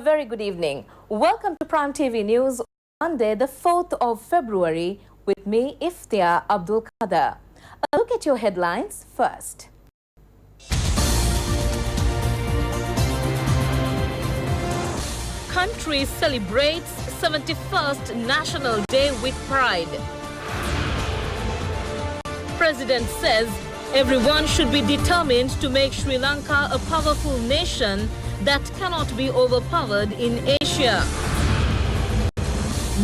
very good evening. Welcome to Prime TV News on Monday, the 4th of February, with me, Iftia Abdul Qadir. A look at your headlines first. Country celebrates 71st National Day with pride. President says everyone should be determined to make Sri Lanka a powerful nation that cannot be overpowered in Asia.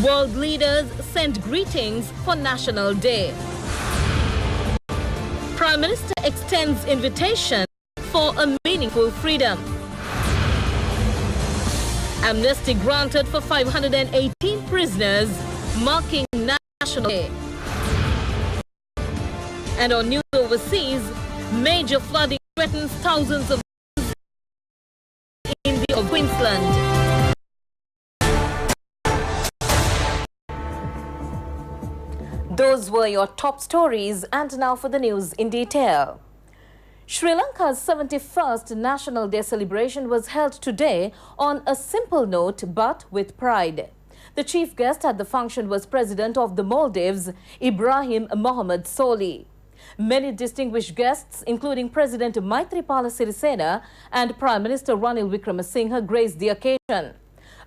World leaders send greetings for National Day. Prime Minister extends invitation for a meaningful freedom. Amnesty granted for 518 prisoners, marking National Day. And on news overseas, major flooding threatens thousands of in the Queensland. Those were your top stories, and now for the news in detail. Sri Lanka's 71st National Day celebration was held today on a simple note but with pride. The chief guest at the function was President of the Maldives, Ibrahim Mohamed Soli. Many distinguished guests, including President Maithripala Sirisena and Prime Minister Ranil Wickremesinghe, graced the occasion.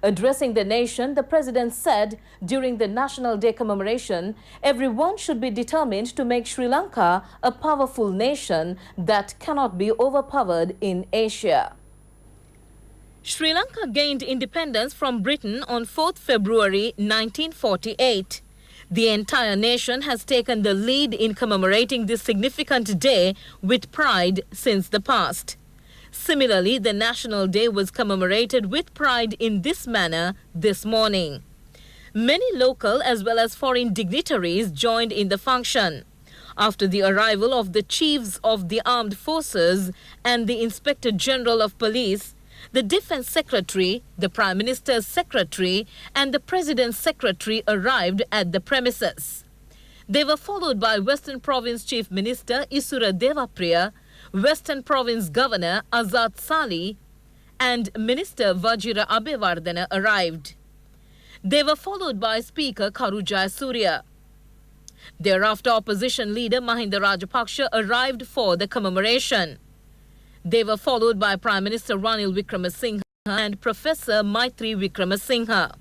Addressing the nation, the President said during the National Day commemoration, everyone should be determined to make Sri Lanka a powerful nation that cannot be overpowered in Asia. Sri Lanka gained independence from Britain on 4th February 1948. The entire nation has taken the lead in commemorating this significant day with pride since the past. Similarly, the National Day was commemorated with pride in this manner this morning. Many local as well as foreign dignitaries joined in the function. After the arrival of the chiefs of the armed forces and the Inspector General of Police, the Defense Secretary, the Prime Minister's Secretary and the President's Secretary arrived at the premises. They were followed by Western Province Chief Minister Isura Devapriya, Western Province Governor Azad Sali and Minister Vajira Abewardena arrived. They were followed by Speaker Karu Jayasuriya. Thereafter, Opposition Leader Mahinda Rajapaksa arrived for the commemoration. They were followed by Prime Minister Ranil Wickremesinghe and Professor Maitri Wickremesinghe.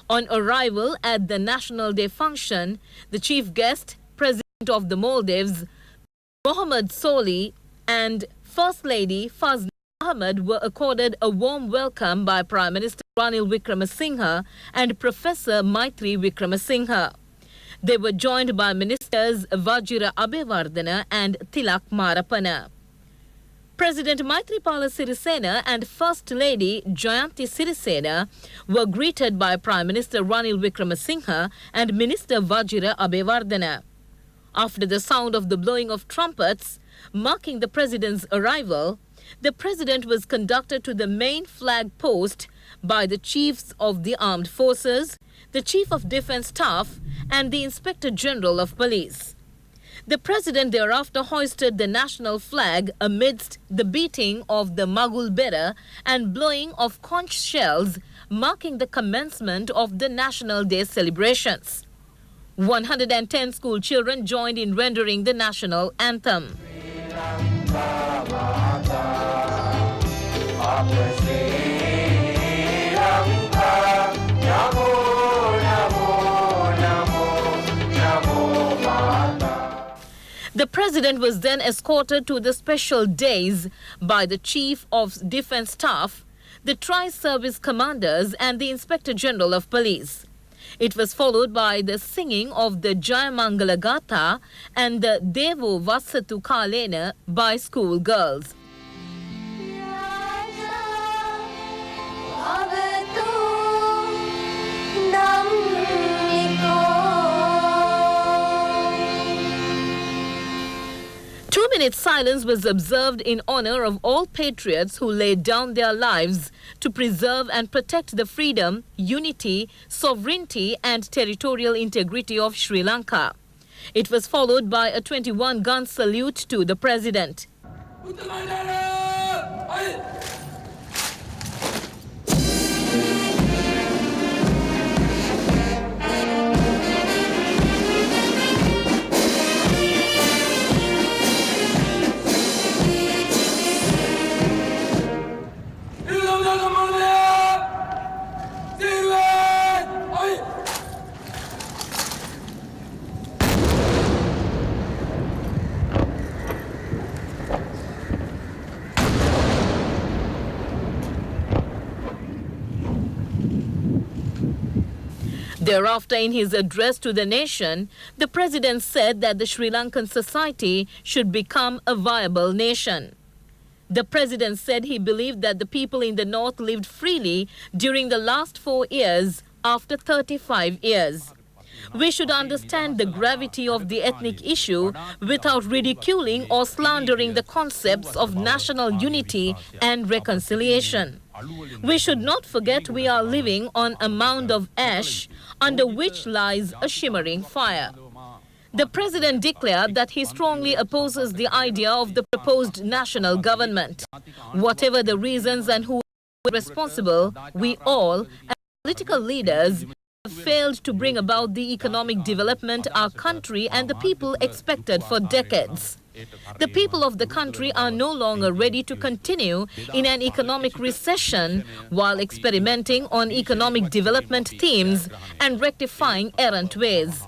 On arrival at the National Day function, the chief guest, President of the Maldives, Mohamed Soli, and First Lady Fazli Ahmed were accorded a warm welcome by Prime Minister Ranil Wickremesinghe and Professor Maitri Wickremesinghe. They were joined by Ministers Vajira Abewardena and Tilak Marapana. President Maithripala Sirisena and First Lady Jayanti Sirisena were greeted by Prime Minister Ranil Wickremesinghe and Minister Vajira Abewardena. After the sound of the blowing of trumpets, marking the President's arrival, the President was conducted to the main flag post by the Chiefs of the Armed Forces, the Chief of Defence Staff and the Inspector General of Police. The President thereafter hoisted the national flag amidst the beating of the Magul Bera and blowing of conch shells, marking the commencement of the National Day celebrations. 110 school children joined in rendering the national anthem. The President was then escorted to the special days by the Chief of Defence Staff, the Tri-Service Commanders and the Inspector General of Police. It was followed by the singing of the Jayamangala Gatha and the Devo Vassatu Kalena by school girls. 2-minute silence was observed in honor of all patriots who laid down their lives to preserve and protect the freedom, unity, sovereignty and territorial integrity of Sri Lanka. It was followed by a 21-gun salute to the President. Thereafter, in his address to the nation, the president said that the Sri Lankan society should become a viable nation. The president said he believed that the people in the north lived freely during the last 4 years after 35 years. We should understand the gravity of the ethnic issue without ridiculing or slandering the concepts of national unity and reconciliation. We should not forget we are living on a mound of ash under which lies a shimmering fire. The president declared that he strongly opposes the idea of the proposed national government. Whatever the reasons and who is responsible, we all, as political leaders, have failed to bring about the economic development our country and the people expected for decades. The people of the country are no longer ready to continue in an economic recession while experimenting on economic development themes and rectifying errant ways.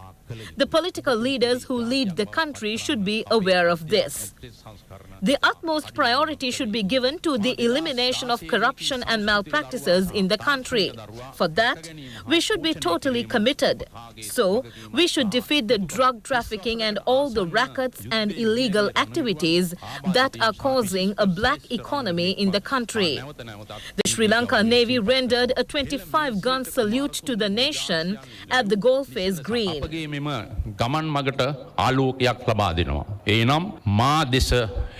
The political leaders who lead the country should be aware of this. The utmost priority should be given to the elimination of corruption and malpractices in the country. For that, we should be totally committed. So, we should defeat the drug trafficking and all the rackets and illegal activities that are causing a black economy in the country. The Sri Lanka Navy rendered a 25-gun salute to the nation at the Goldface Green. ගමන් මගට ආලෝකයක් ලබා දෙනවා. එනම් මා දෙස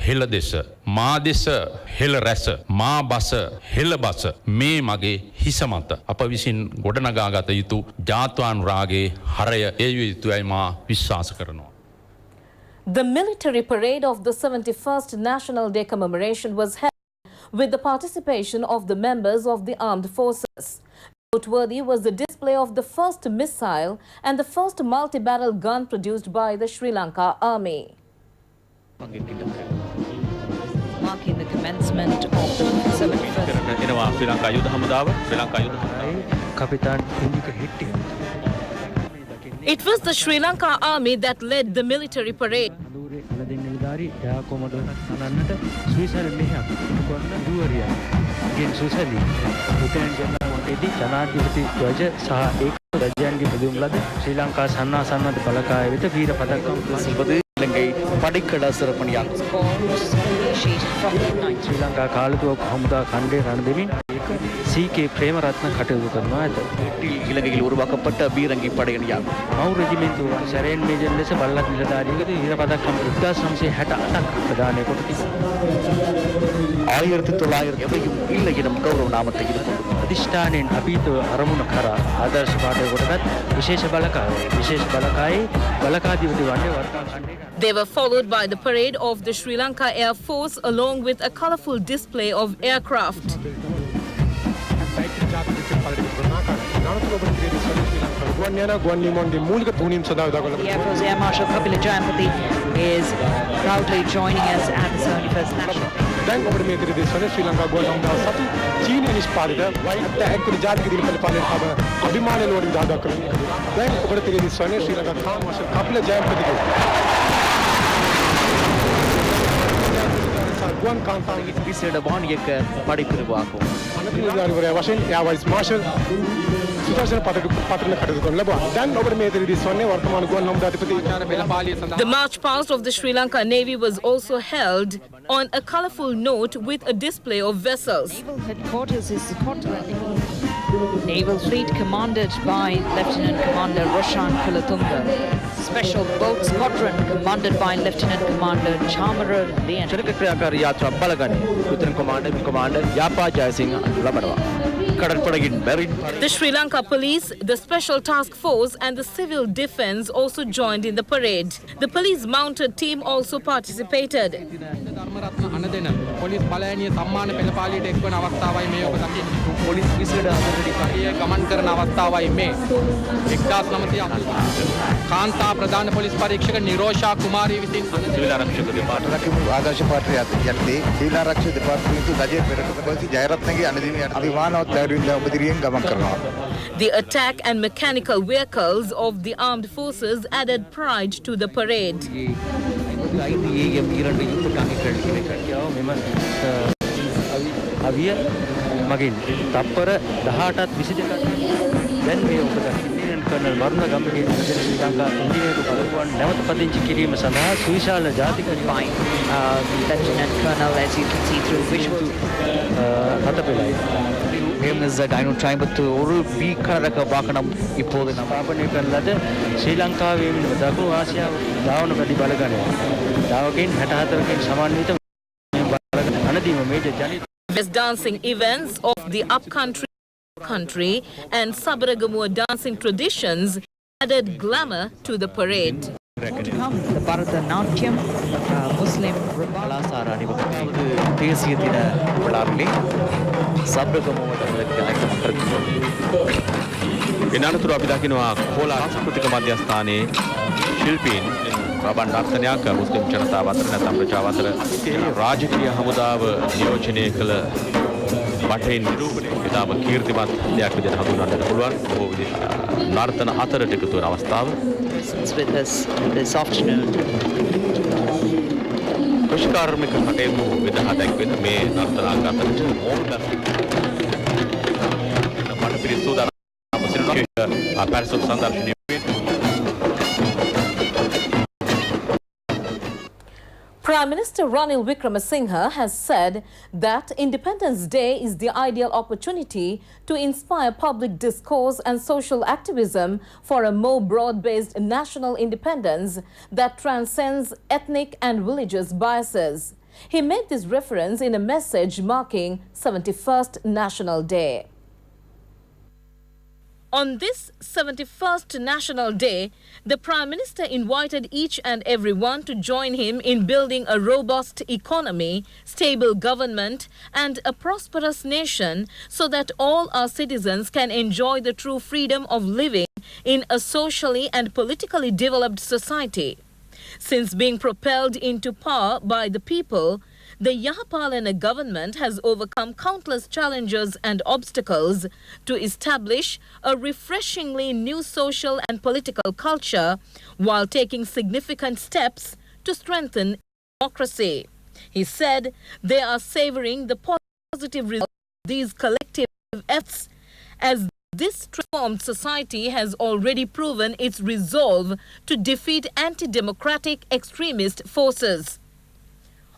හෙළ දෙස මා දෙස හෙළ රැස මා බස හෙළ බස මේ මගේ හිස මත අප විසින් ගොඩනගාගත යුතු ජාත්‍යානුරාගයේ හරය එය යුතුයයි මා විශ්වාස කරනවා. The military parade of the 71st National Day commemoration was held with the participation of the members of the armed forces. Noteworthy was the display of the first missile and the first multi-barrel gun produced by the Sri Lanka Army. Marking the commencement of the 71st. It was the Sri Lanka Army that led the military parade. ජනාධිපති ධ්වජ සහ ඒක රජයන්ගේ බෙදුම් ලද ශ්‍රී ලංකා සන්නාසන්නත බලකාය වෙත වීර පදක්කම් සිල්පද ඉලංගයි පඩික්කඩ සරපණියක් ශ්‍රී ලංකා කාලතුවක හමුදා ඛණ්ඩේ රණ දෙමින් සීකේ ප්‍රේමරත්න කටයුතු කරනවා ඇත. ඉලංගයිගේ උරුවාකපට බීරංගි පඩයනියක් මව් රෙජිමෙන්තුව සරෙන් මේජර් ලෙස බල්ලත් නිලධාරියෙකුට වීර පදක්කම් 1968ක් ප්‍රදානය කොට තිබෙනවා. 1900 எவையும் இல்லை எனும் கௌரவ நாமத்தை இருக்கும் අධිෂ්ඨානයෙන් අපීතව අරමුණ කරා ආදර්ශ පාඩය කොටගත් විශේෂ බලකායේ බලකාධිපති වන්නේ වර්තමාන ඛණ්ඩේ. They were followed by the parade of the Sri Lanka Air Force along with a colorful display of aircraft. The Air Force Air Marshal Kapila Jayampati is proudly joining us at the 71st National Day. දැන් ඔබට මේ දින දෙස්වල ශ්‍රී ලංකා ගුවන් හමුදාව සතු චීනීය නිෂ්පාදිත වෛද්‍ය ඇක්කුරු ජාතික දින පරිපාලනය හබ අභිමාන ලෝරින් දාදා කරන්නේ. දැන් ඔබට දින දෙස්වල ශ්‍රී ලංකා තාම මාෂල් කපිල ජයපතිගේ ගුවන් කාන්තාවගේ විශේෂ වාහනයක පඩිපිරුවාකෝ අනතුරුදාරිවරයා වශයෙන් එයා වයිස් මාෂල් සුදර්ශන පත්‍රන කටයුතු කරන ලබනවා. දැන් ඔබට මේ දින දෙස්වල වර්තමාන ගුවන් හමුදාධිපති පෙළපාලිය සඳහා The march past of the Sri Lanka Navy was also held on a colorful note with a display of vessels. Naval headquarters is Scotland. Naval Fleet commanded by Lieutenant Commander Roshan Kulatunga. Special Boat Squadron commanded by Lieutenant Commander Chamara Lian. චරක ක්‍රියාකාරී යාත්‍රා බලගන්නේ උතුරු commander Yapa Jayasinghe ලබනවා. කඩල්පඩගින් මැරින් The Sri Lanka Police, the Special Task Force and the Civil Defence also joined in the parade. The police mounted team also participated. Dharmaratne අනදෙන පොලිස් බලයනිය සම්මාන පෙළපාලියට එක්වන අවස්ථාවයි මේ ඔබ දකින්නේ. පොලිස් විසිරට අතරදී කඩිය ගමන් කරන අවස්ථාවයි මේ. 1980 කාන්තා ප්‍රධාන පොලිස් පරීක්ෂක නිරෝෂා කුමාරී විසින් සිවිල් ආරක්ෂක දෙපාර්තමේන්තුව ආදර්ශ පාත්‍රය යටතේ සිවිල් ආරක්ෂක දෙපාර්තමේන්තුව රජයේ පෙරටුපති ජයරත්නගේ අනදින අභිමානවත් දැරින්ද උපදිරියෙන් ගමන් කරනවා. The attack and mechanical vehicles of the armed forces added pride to the parade. අවිය මගින් තප්පර 18ත් 22ක් දැන් මේ ඔබ දකින්නේ කර්නල් වරුණ ගම්මිගේ ශ්‍රී ලංකා ඉංජිනේරු බලුවන් නැවත පදිංචි කිරීම සඳහා සුවිශාල ජාතික Fine. Lieutenant Colonel, as you can see through visual. හතපෙළයි. Mesmo Dino Triumph ஒரு பீக்கரக வாகனம் இப்போது ස්ථාපනය කරන ලද ශ්‍රී ලංකාවේ දකුණු ආසියාව ධාවන ප්‍රතිබලගණය. ධාවකයන් 64කින් සමන්විත බලගණ අනදීම මේජර් ජනිත Best dancing events of the upcountry and Sabaragamuwa dancing traditions added glamour to the parade. The Bharatanatyam, Muslim கலாசார அணிவகுப்பாவது தேசிய தின விழாவிலே සබ්‍රගමුවට අයකමකරනවා. එනතුරු අපි දකිනවා කෝලා සංස්කෘතික මධ්‍යස්ථානයේ ශිල්පීන් රබන් නර්තනයක් මුස්ලිම් ජනතාව අතර නැත්නම් ප්‍රජාව අතර රාජකීය හමුදාව නියෝජනය කළ බටහිර නිරූපණය ඉතාම කීර්තිමත් දෙයක් විදිහට හඳුන්වන්නට පුළුවන්. බොහෝ විදිහ නර්තන අතරට එකතු වන අවස්ථාව. with us this afternoon. කෘෂිකාර්මික කටයුතු විදහා දැක්වෙන මේ නර්තනාංග අතරට මෝඩ මට පිරිසුදා පැරසුම් සංදර්ශනය Prime Minister Ranil Wickremesinghe has said that Independence Day is the ideal opportunity to inspire public discourse and social activism for a more broad-based national independence that transcends ethnic and religious biases. He made this reference in a message marking 71st National Day. On this 71st National Day, the Prime Minister invited each and everyone to join him in building a robust economy, stable government and a prosperous nation so that all our citizens can enjoy the true freedom of living in a socially and politically developed society. Since being propelled into power by the people, the Yahapalana government has overcome countless challenges and obstacles to establish a refreshingly new social and political culture while taking significant steps to strengthen democracy. He said they are savoring the positive results of these collective efforts as this transformed society has already proven its resolve to defeat anti-democratic extremist forces.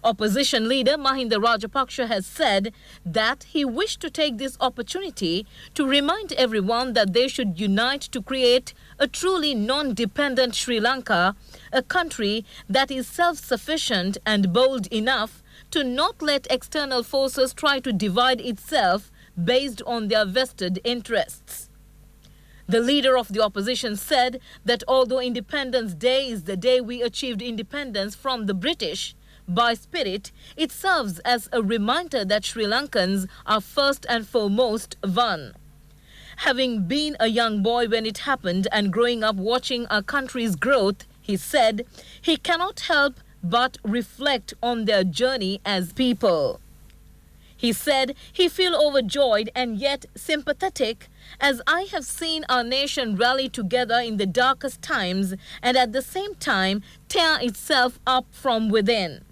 Opposition leader Mahinda Rajapaksa has said that he wished to take this opportunity to remind everyone that they should unite to create a truly non-dependent Sri Lanka, a country that is self-sufficient and bold enough to not let external forces try to divide itself based on their vested interests. The leader of the opposition said that although Independence Day is the day we achieved independence from the British, by spirit, it serves as a reminder that Sri Lankans are first and foremost one. Having been a young boy when it happened and growing up watching our country's growth, he said he cannot help but reflect on their journey as people. He said he feels overjoyed and yet sympathetic as I have seen our nation rally together in the darkest times and at the same time tear itself up from within.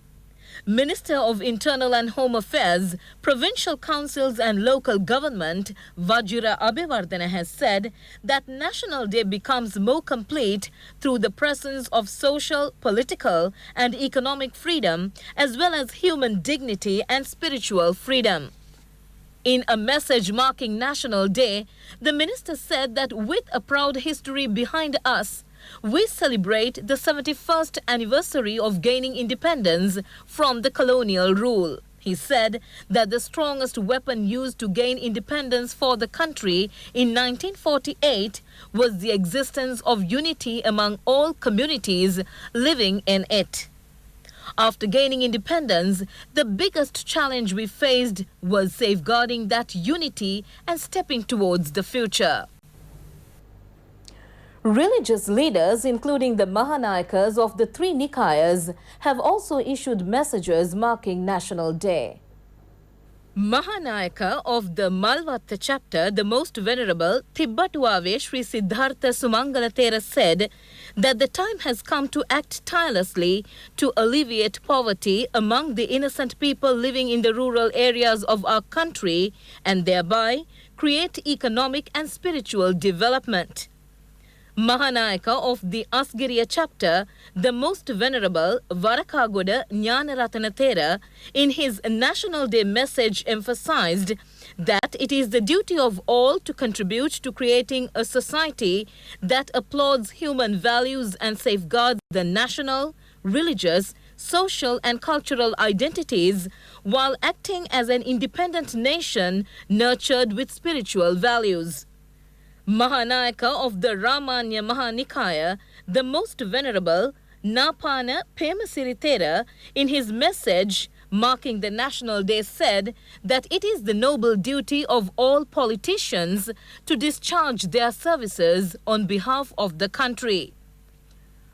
Minister of Internal and Home Affairs, Provincial Councils and Local Government, Vajira Abewardena has said that National Day becomes more complete through the presence of social, political and economic freedom as well as human dignity and spiritual freedom. In a message marking National Day, the minister said that with a proud history behind us, we celebrate the 71st anniversary of gaining independence from the colonial rule. He said that the strongest weapon used to gain independence for the country in 1948 was the existence of unity among all communities living in it. After gaining independence, the biggest challenge we faced was safeguarding that unity and stepping towards the future. Religious leaders, including the Mahanayakas of the three Nikayas, have also issued messages marking National Day. Mahanayaka of the Malvatta chapter, the most venerable Tibbatuave Sri Siddhartha Sumangala Thera said that the time has come to act tirelessly to alleviate poverty among the innocent people living in the rural areas of our country and thereby create economic and spiritual development. Mahanayaka of the Asgiriya chapter, the most venerable Varakagoda Jnanaratana Thera, in his National Day message emphasized that it is the duty of all to contribute to creating a society that applauds human values and safeguards the national, religious, social and cultural identities while acting as an independent nation nurtured with spiritual values. Mahanayaka of the Ramanya Mahanikaya, the most venerable Napana Pemasiri Thera, in his message marking the National Day said that it is the noble duty of all politicians to discharge their services on behalf of the country.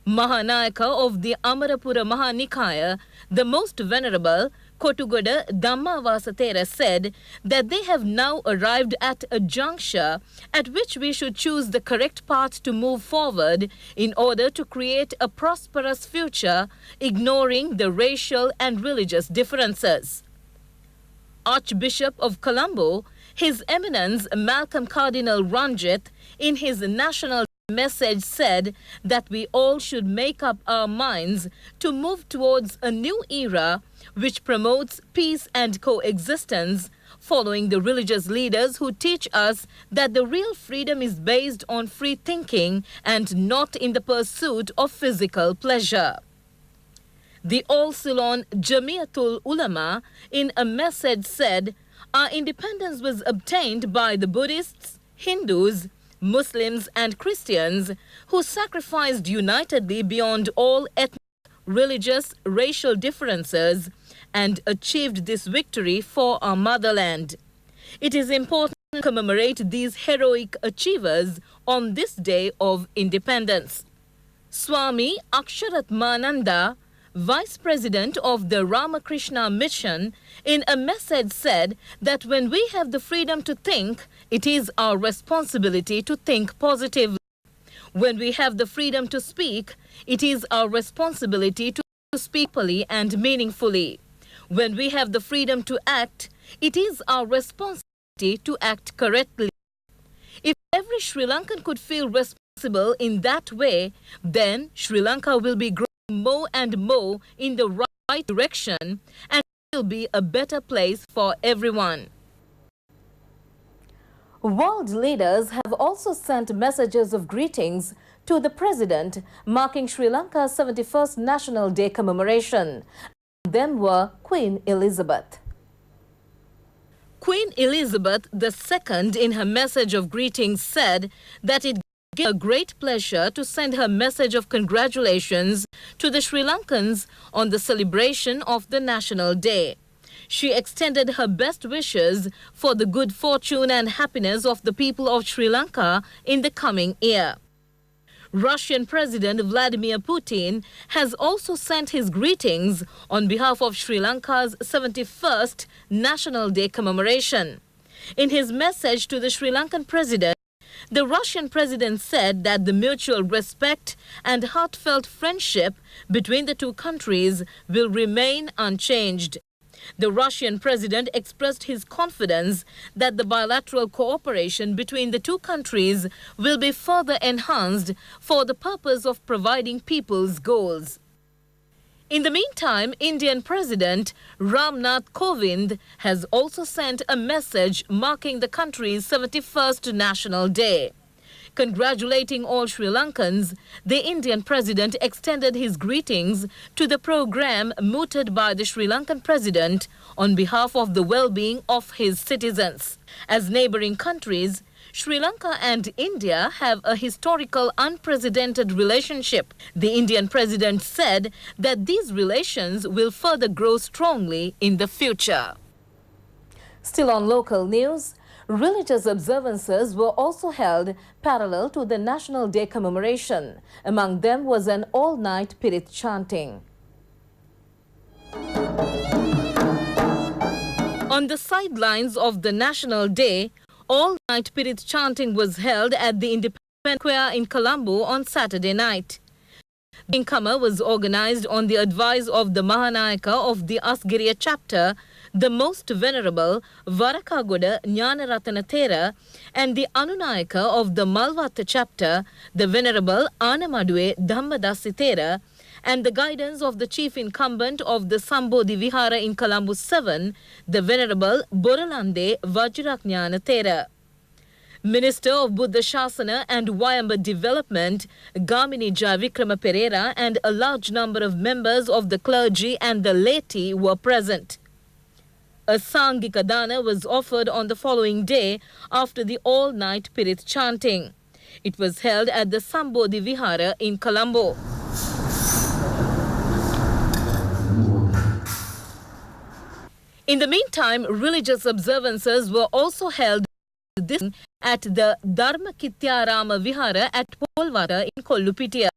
Mahanayaka of the Amarapura Mahanikaya, the most venerable Kotugoda Dhammavasa Thera said that they have now arrived at a juncture at which we should choose the correct path to move forward in order to create a prosperous future, ignoring the racial and religious differences. Archbishop of Colombo, His Eminence Malcolm Cardinal Ranjit, in his national message said that we all should make up our minds to move towards a new era which promotes peace and coexistence, following the religious leaders who teach us that the real freedom is based on free thinking and not in the pursuit of physical pleasure. The All Ceylon Jamiatul Ulama, in a message said, our independence was obtained by the Buddhists, Hindus, Muslims and Christians who sacrificed unitedly beyond all ethnic, religious, racial differences and achieved this victory for our motherland. It is important to commemorate these heroic achievers on this day of independence. Swami Aksharatmananda, Vice President of the Ramakrishna Mission, in a message said that when we have the freedom to think, it is our responsibility to think positively. When we have the freedom to speak, it is our responsibility to speak properly and meaningfully. When we have the freedom to act, it is our responsibility to act correctly. If every Sri Lankan could feel responsible in that way, then Sri Lanka will be growing more and more in the right direction and will be a better place for everyone. World leaders have also sent messages of greetings to the President, marking Sri Lanka's 71st National Day commemoration. Among them were Queen Elizabeth. Queen Elizabeth II, in her message of greetings, said that it gave her great pleasure to send her message of congratulations to the Sri Lankans on the celebration of the National Day. She extended her best wishes for the good fortune and happiness of the people of Sri Lanka in the coming year. Russian President Vladimir Putin has also sent his greetings on behalf of Sri Lanka's 71st National Day commemoration. In his message to the Sri Lankan President, the Russian President said that the mutual respect and heartfelt friendship between the two countries will remain unchanged. The Russian President expressed his confidence that the bilateral cooperation between the two countries will be further enhanced for the purpose of providing people's goals. In the meantime, Indian President Ram Nath Kovind has also sent a message marking the country's 71st National Day. Congratulating all Sri Lankans, the Indian President extended his greetings to the program mooted by the Sri Lankan President on behalf of the well-being of his citizens. As neighboring countries, Sri Lanka and India have a historical unprecedented relationship. The Indian President said that these relations will further grow strongly in the future. Still on local news, religious observances were also held parallel to the National Day commemoration. Among them was an all-night Pirit chanting. On the sidelines of the National Day, all-night Pirit chanting was held at the Independence Square in Colombo on Saturday night. The Inkama was organized on the advice of the Mahanayaka of the Asgiriya chapter, the Most Venerable Varakagoda Jnanaratana Thera, and the Anunayaka of the Malvatta chapter, the Venerable Anamadue Dhammadasi Thera, and the guidance of the chief incumbent of the Sambodhi Vihara in Colombo 7, the Venerable Boralande Vajraknyana Thera. Minister of Buddha Shasana and Wayamba Development, Gamini Javikrama Pereira, and a large number of members of the clergy and the laity were present. A Sangika Dana was offered on the following day after the all-night Pirit chanting. It was held at the Sambodhi Vihara in Colombo. In the meantime, religious observances were also held at the Dharmakityarama Vihara at Polvata in Kollupitiya.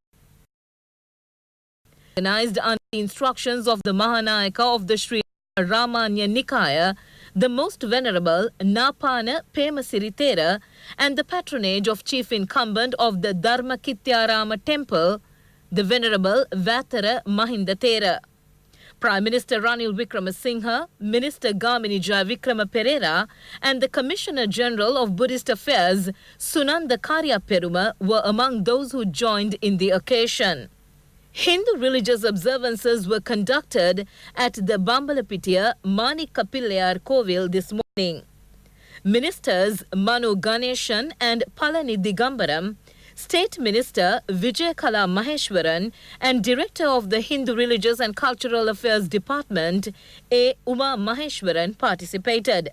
Organized under the instructions of the Mahanayaka of the Sri Ramanya Nikaya, the Most Venerable Napana Pemasiri Thera, and the patronage of chief incumbent of the Dharmakityarama temple, the Venerable Vatara Mahinda Thera. Prime Minister Ranil Wickremesinghe, Minister Gamini Javikrama Pereira, and the Commissioner General of Buddhist Affairs, Sunanda Karya Peruma, were among those who joined in the occasion. Hindu religious observances were conducted at the Bambalapitiya Manikapillayar Kovil this morning. Ministers Manu Ganeshan and Palani Digambaram, State Minister Vijay Kala Maheshwaran, and Director of the Hindu Religious and Cultural Affairs Department, A. Uma Maheshwaran, participated.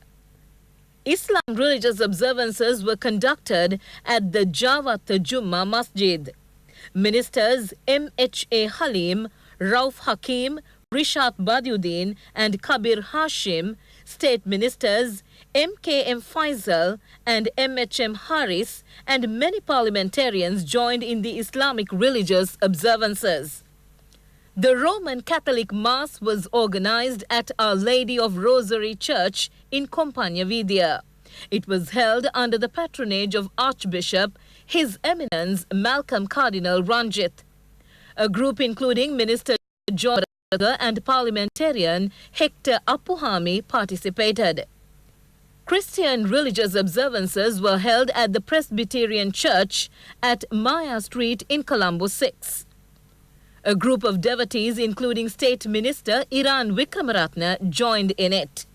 Islam religious observances were conducted at the Jawat Jumma Masjid. Ministers M.H.A. Halim, Rauf Hakim, Rishat Badiuddin, and Kabir Hashim, State Ministers M.K.M. Faisal and M.H.M. Haris, and many parliamentarians joined in the Islamic religious observances. The Roman Catholic Mass was organized at Our Lady of Rosary Church in Compagnia Vidya. It was held under the patronage of Archbishop His Eminence Malcolm Cardinal Ranjit. A group including Minister John and parliamentarian Hector Apuhami participated. Christian religious observances were held at the Presbyterian Church at Maya Street in Colombo 6. A group of devotees including State Minister Iran Vikramaratne joined in it.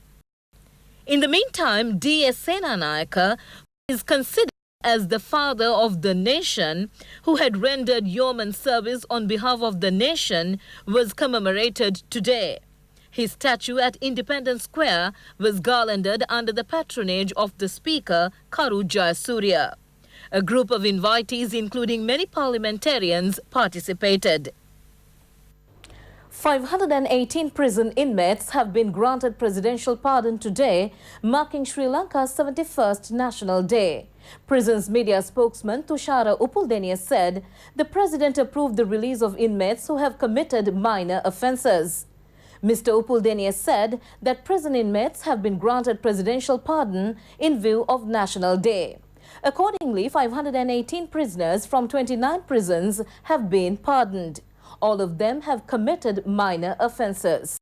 In the meantime, D.S. Senanayaka is considered as the father of the nation, who had rendered yeoman service on behalf of the nation, was commemorated today. His statue at Independence Square was garlanded under the patronage of the Speaker, Karu Jayasuriya. A group of invitees, including many parliamentarians, participated. 518 prison inmates have been granted presidential pardon today, marking Sri Lanka's 71st National Day. Prison's media spokesman Tushara Upuldeniya said the president approved the release of inmates who have committed minor offences. Mr. Upuldeniya said that prison inmates have been granted presidential pardon in view of National Day. Accordingly, 518 prisoners from 29 prisons have been pardoned. All of them have committed minor offences.